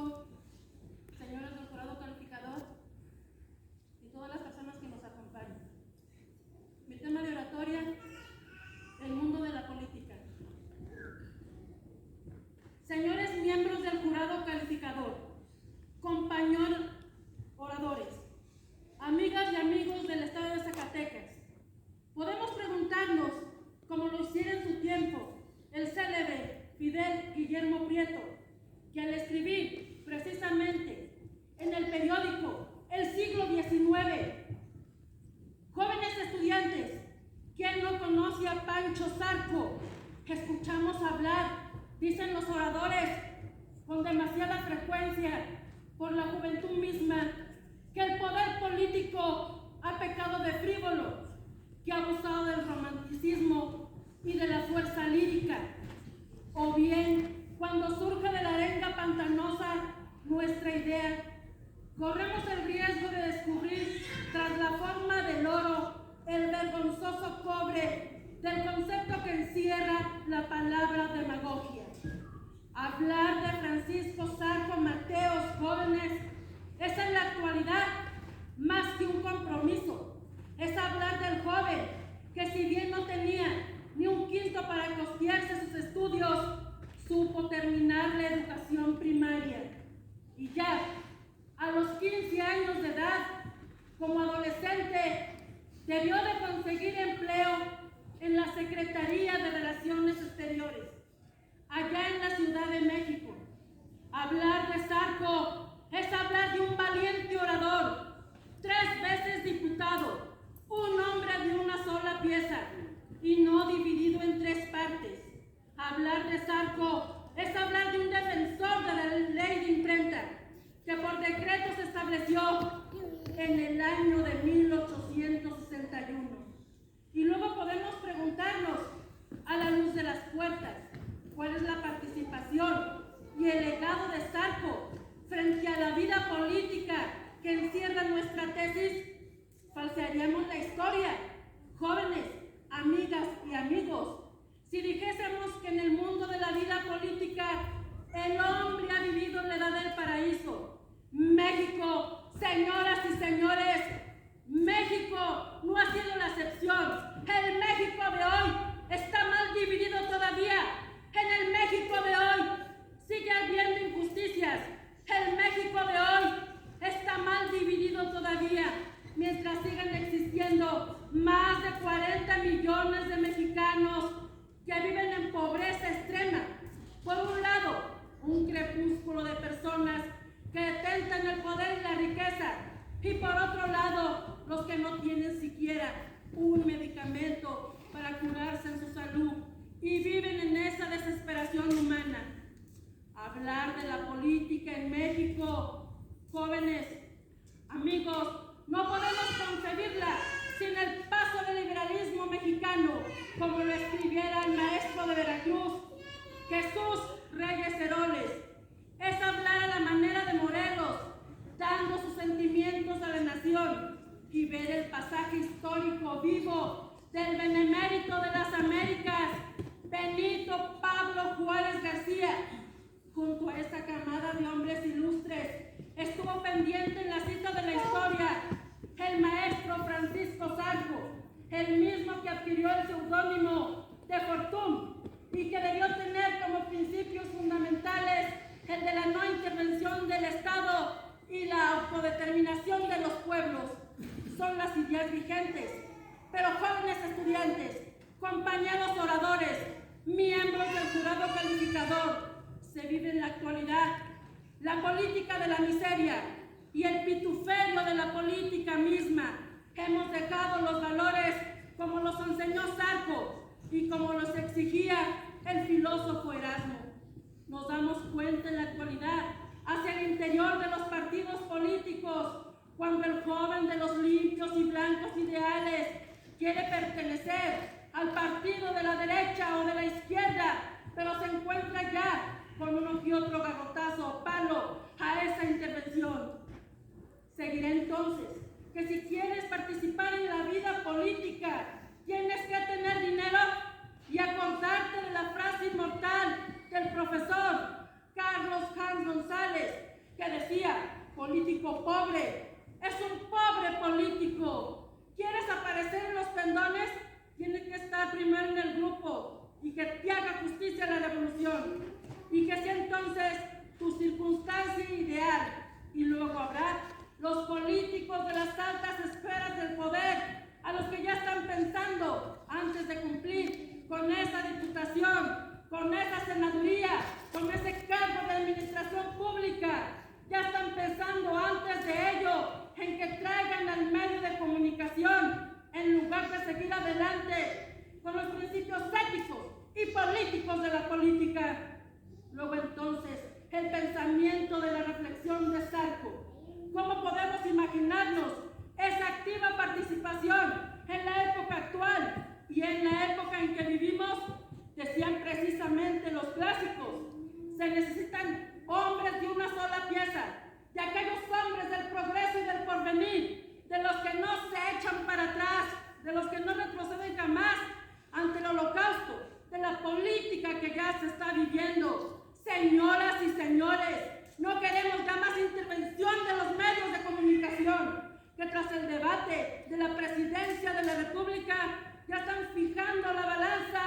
público, señores del jurado calificador y todas las personas que nos acompañan. Mi tema de oratoria, el mundo de la política. Señores miembros del jurado calificador, compañeros oradores, amigas y amigos del estado de Zacatecas, podemos preguntarnos, como lo hiciera en su tiempo el célebre Fidel Guillermo Prieto, que al escribir precisamente en el periódico El Siglo XIX, jóvenes estudiantes, ¿quién no conoce a Pancho Zarco? Escuchamos hablar, dicen los oradores, con demasiada frecuencia por la juventud misma, que el poder político ha pecado de frívolo, que ha abusado del romanticismo y de la fuerza lírica, o bien, cuando surge de la arenga pantanosa nuestra idea, corremos el riesgo de descubrir tras la forma del oro el vergonzoso cobre del concepto que encierra la palabra demagogia. Hablar de Francisco Zarco Mateos, jóvenes, es en la actualidad más que un compromiso. Es hablar del joven que, si bien no tenía ni un quinto para costearse sus estudios, supo terminar la educación primaria. Y ya, a los 15 años de edad, como adolescente, debió de conseguir empleo en la Secretaría de Relaciones Exteriores, allá en la Ciudad de México. Hablar de Zarco es hablar de un valiente orador, 3 veces diputado, un hombre de una sola pieza y no dividido en 3 partes. Hablar de Zarco es hablar de un defensor de la ley de imprenta, que por decreto se estableció en el año de 1861. Y luego podemos preguntarnos, a la luz de las puertas, ¿cuál es la participación y el legado de Zarco frente a la vida política que encierra nuestra tesis? ¿Falsearíamos la historia, jóvenes, amigas y amigos, si dijésemos que en el mundo de la vida política el hombre ha vivido en la edad del paraíso? México, señoras y señores, México no ha sido la excepción. El México de hoy está mal dividido todavía. En el México de hoy sigue habiendo injusticias. El México de hoy está mal dividido todavía, mientras sigan existiendo más de 40 millones de mexicanos que viven en pobreza extrema. Por un lado, un crepúsculo de personas que detentan el poder y la riqueza, y por otro lado, los que no tienen siquiera un medicamento para curarse en su salud y viven en esa desesperación humana. Hablar de la política en México, jóvenes, amigos, no podemos concebirla sin el paso del liberalismo mexicano, como lo escribiera el maestro de Veracruz, Jesús Reyes Heroles. Es hablar a la manera de Morelos, dando sus sentimientos a la nación, y ver el pasaje histórico vivo del benemérito de las Américas, Benito Pablo Juárez García. Junto a esta camada de hombres ilustres estuvo pendiente en la cita de la historia el maestro Francisco Zarco, el mismo que adquirió el seudónimo de Fortún y que debió tener como principios fundamentales el de la no intervención del Estado y la autodeterminación de los pueblos. Son las ideas vigentes, pero jóvenes estudiantes, compañeros oradores, miembros del jurado calificador, se vive en la actualidad la política de la miseria y el pituferio de la política misma. Hemos dejado los valores como los enseñó Zarco y como los exigía el filósofo Erasmo. Nos damos cuenta en la actualidad, hacia el interior de los partidos políticos, cuando el joven de los limpios y blancos ideales quiere pertenecer al partido de la derecha o de la izquierda, pero se encuentra ya con uno que otro garrotazo o palo a esa intervención. Seguirá entonces que si quieres participar en la vida política, tienes que tener dinero y acordarte de la frase inmortal del profesor Carlos Hans González, Luego entonces, el pensamiento de la reflexión de Zarco. ¿Cómo podemos imaginarnos esa activa participación en la época actual y en la época en que vivimos? Decían precisamente los clásicos, se necesitan hombres de una sola pieza, de aquellos hombres del progreso y del porvenir, de los que no se echan para atrás, de los que no retroceden jamás ante el holocausto, de la política que ya se está viviendo. Señoras y señores, no queremos ya más intervención de los medios de comunicación, que tras el debate de la presidencia de la República ya están fijando la balanza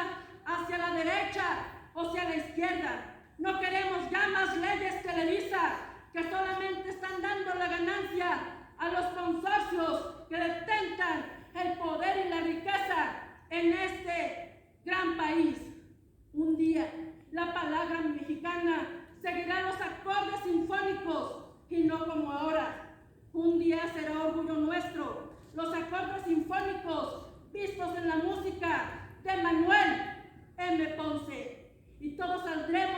hacia la derecha o hacia la izquierda. No queremos ya más leyes Televisa, que solamente están dando la ganancia a los consorcios que detentan el poder y la riqueza en este gran país. Un día, la palabra mexicana seguirá los acordes sinfónicos y no como ahora. Un día será orgullo nuestro los acordes sinfónicos vistos en la música de Manuel M. Ponce. Y todos saldremos